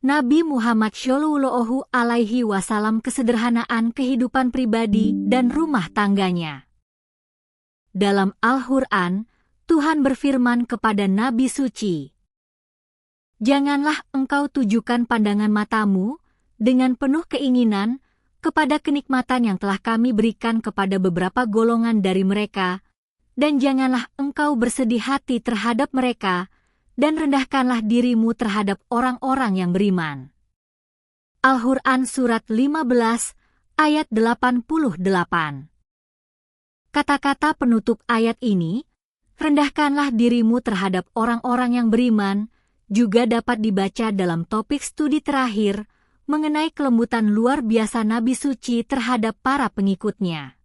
Nabi Muhammad Shallallahu Alaihi Wasallam, kesederhanaan kehidupan pribadi dan rumah tangganya. Dalam Al-Quran, Tuhan berfirman kepada Nabi Suci, "Janganlah engkau tujukan pandangan matamu dengan penuh keinginan kepada kenikmatan yang telah kami berikan kepada beberapa golongan dari mereka, dan janganlah engkau bersedih hati terhadap mereka, dan rendahkanlah dirimu terhadap orang-orang yang beriman." Al-Quran Surat 15 ayat 88. Kata-kata penutup ayat ini, rendahkanlah dirimu terhadap orang-orang yang beriman, juga dapat dibaca dalam topik studi terakhir mengenai kelembutan luar biasa Nabi Suci terhadap para pengikutnya.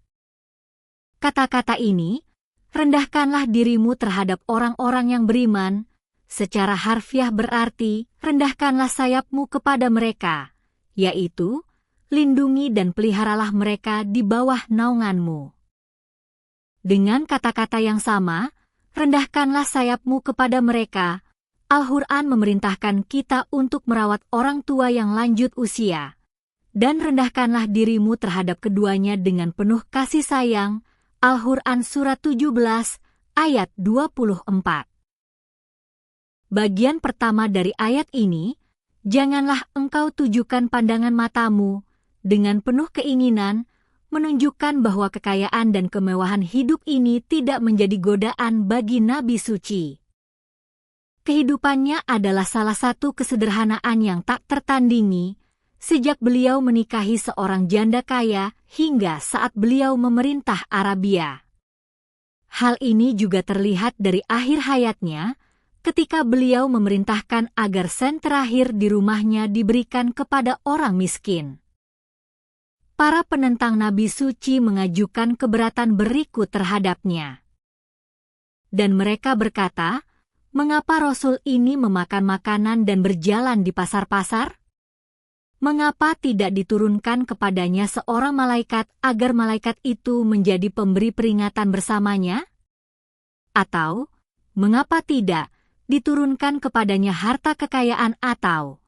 Kata-kata ini, rendahkanlah dirimu terhadap orang-orang yang beriman, secara harfiah berarti, rendahkanlah sayapmu kepada mereka, yaitu, lindungi dan peliharalah mereka di bawah naunganmu. Dengan kata-kata yang sama, rendahkanlah sayapmu kepada mereka. Al-Quran memerintahkan kita untuk merawat orang tua yang lanjut usia, dan rendahkanlah dirimu terhadap keduanya dengan penuh kasih sayang. Al-Quran Surat 17 ayat 24. Bagian pertama dari ayat ini, janganlah engkau tujukan pandangan matamu dengan penuh keinginan, menunjukkan bahwa kekayaan dan kemewahan hidup ini tidak menjadi godaan bagi Nabi Suci. Kehidupannya adalah salah satu kesederhanaan yang tak tertandingi, sejak beliau menikahi seorang janda kaya hingga saat beliau memerintah Arabia. Hal ini juga terlihat dari akhir hayatnya, ketika beliau memerintahkan agar sen terakhir di rumahnya diberikan kepada orang miskin. Para penentang Nabi Suci mengajukan keberatan berikut terhadapnya. Dan mereka berkata, "Mengapa Rasul ini memakan makanan dan berjalan di pasar-pasar? Mengapa tidak diturunkan kepadanya seorang malaikat agar malaikat itu menjadi pemberi peringatan bersamanya? Atau, mengapa tidak diturunkan kepadanya harta kekayaan, atau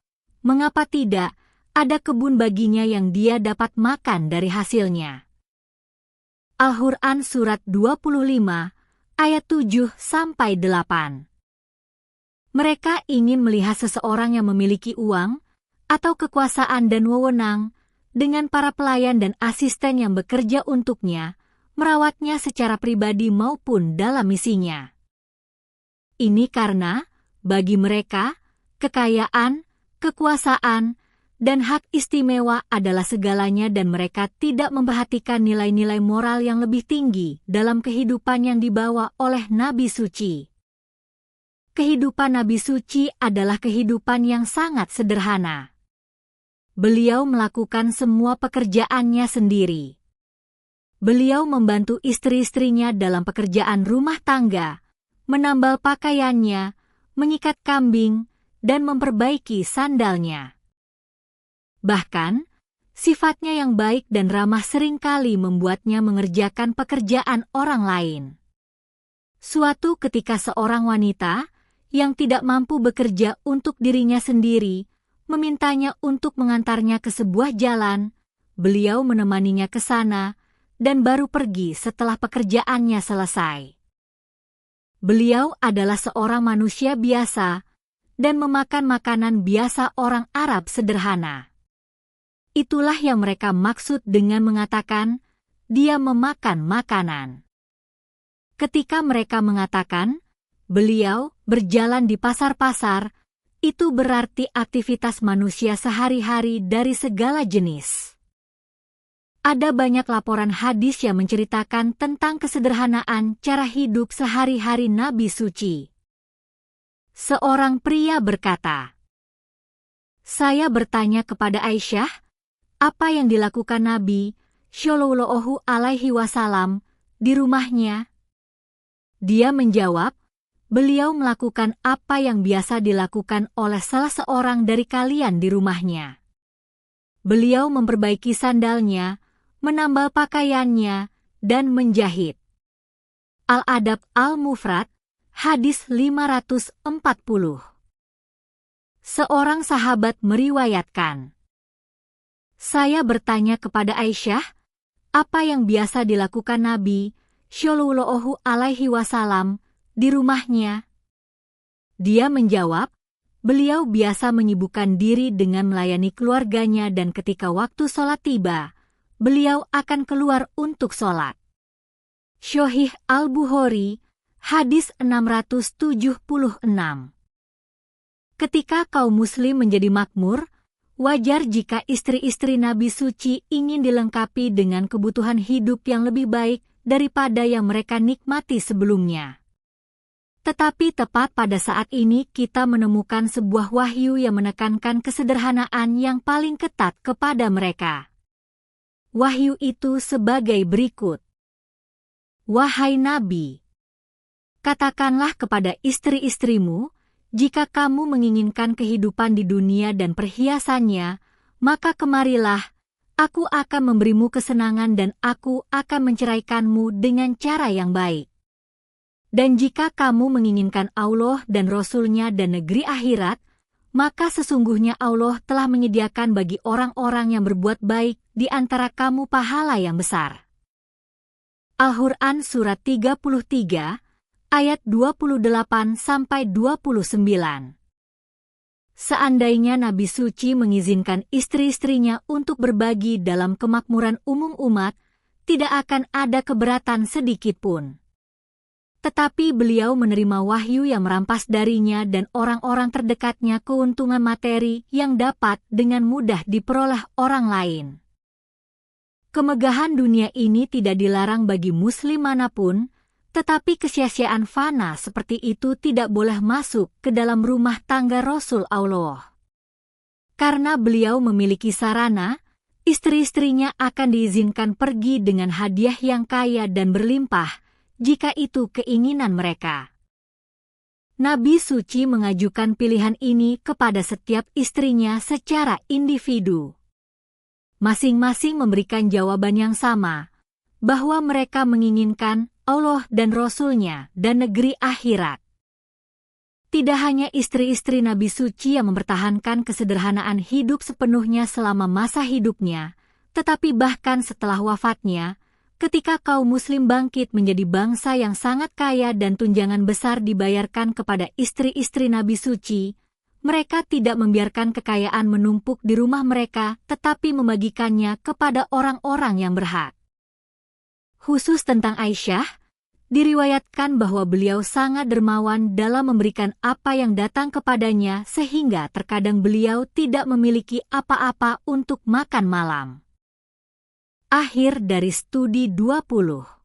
mengapa tidak ada kebun baginya yang dia dapat makan dari hasilnya?" Al-Quran Surat 25 ayat 7-8. Mereka ingin melihat seseorang yang memiliki uang atau kekuasaan dan wewenang, dengan para pelayan dan asisten yang bekerja untuknya, merawatnya secara pribadi maupun dalam misinya. Ini karena, bagi mereka, kekayaan, kekuasaan, dan hak istimewa adalah segalanya, dan mereka tidak memperhatikan nilai-nilai moral yang lebih tinggi dalam kehidupan yang dibawa oleh Nabi Suci. Kehidupan Nabi Suci adalah kehidupan yang sangat sederhana. Beliau melakukan semua pekerjaannya sendiri. Beliau membantu istri-istrinya dalam pekerjaan rumah tangga, menambal pakaiannya, menyikat kambing, dan memperbaiki sandalnya. Bahkan, sifatnya yang baik dan ramah seringkali membuatnya mengerjakan pekerjaan orang lain. Suatu ketika seorang wanita yang tidak mampu bekerja untuk dirinya sendiri memintanya untuk mengantarnya ke sebuah jalan, beliau menemaninya ke sana dan baru pergi setelah pekerjaannya selesai. Beliau adalah seorang manusia biasa dan memakan makanan biasa orang Arab sederhana. Itulah yang mereka maksud dengan mengatakan, dia memakan makanan. Ketika mereka mengatakan, beliau berjalan di pasar-pasar, itu berarti aktivitas manusia sehari-hari dari segala jenis. Ada banyak laporan hadis yang menceritakan tentang kesederhanaan cara hidup sehari-hari Nabi Suci. Seorang pria berkata, "Saya bertanya kepada Aisyah, apa yang dilakukan Nabi Shallallahu Alaihi Wasallam di rumahnya?" Dia menjawab, "Beliau melakukan apa yang biasa dilakukan oleh salah seorang dari kalian di rumahnya. Beliau memperbaiki sandalnya, menambal pakaiannya, dan menjahit." Al-Adab Al-Mufrad, hadis 540. Seorang sahabat meriwayatkan, "Saya bertanya kepada Aisyah, apa yang biasa dilakukan Nabi Shallallahu Alaihi Wasallam di rumahnya?" Dia menjawab, beliau biasa menyibukkan diri dengan melayani keluarganya dan ketika waktu sholat tiba, beliau akan keluar untuk sholat. Sahih Al-Bukhari, hadis 676. Ketika kaum muslim menjadi makmur, wajar jika istri-istri Nabi Suci ingin dilengkapi dengan kebutuhan hidup yang lebih baik daripada yang mereka nikmati sebelumnya. Tetapi tepat pada saat ini kita menemukan sebuah wahyu yang menekankan kesederhanaan yang paling ketat kepada mereka. Wahyu itu sebagai berikut. Wahai Nabi, katakanlah kepada istri-istrimu, jika kamu menginginkan kehidupan di dunia dan perhiasannya, maka kemarilah, aku akan memberimu kesenangan dan aku akan menceraikanmu dengan cara yang baik. Dan jika kamu menginginkan Allah dan Rasul-Nya dan negeri akhirat, maka sesungguhnya Allah telah menyediakan bagi orang-orang yang berbuat baik di antara kamu pahala yang besar. Al-Quran Surat 33, ayat 28-29. Seandainya Nabi Suci mengizinkan istri-istrinya untuk berbagi dalam kemakmuran umum umat, tidak akan ada keberatan sedikitpun. Tetapi beliau menerima wahyu yang merampas darinya dan orang-orang terdekatnya keuntungan materi yang dapat dengan mudah diperoleh orang lain. Kemegahan dunia ini tidak dilarang bagi muslim manapun, tetapi kesia-siaan fana seperti itu tidak boleh masuk ke dalam rumah tangga Rasul Allah. Karena beliau memiliki sarana, istri-istrinya akan diizinkan pergi dengan hadiah yang kaya dan berlimpah, jika itu keinginan mereka. Nabi Suci mengajukan pilihan ini kepada setiap istrinya secara individu. Masing-masing memberikan jawaban yang sama, bahwa mereka menginginkan Allah dan Rasul-Nya dan negeri akhirat. Tidak hanya istri-istri Nabi Suci yang mempertahankan kesederhanaan hidup sepenuhnya selama masa hidupnya, tetapi bahkan setelah wafatnya, ketika kaum muslim bangkit menjadi bangsa yang sangat kaya dan tunjangan besar dibayarkan kepada istri-istri Nabi Suci, mereka tidak membiarkan kekayaan menumpuk di rumah mereka tetapi membagikannya kepada orang-orang yang berhak. Khusus tentang Aisyah, diriwayatkan bahwa beliau sangat dermawan dalam memberikan apa yang datang kepadanya sehingga terkadang beliau tidak memiliki apa-apa untuk makan malam. Akhir dari studi 20.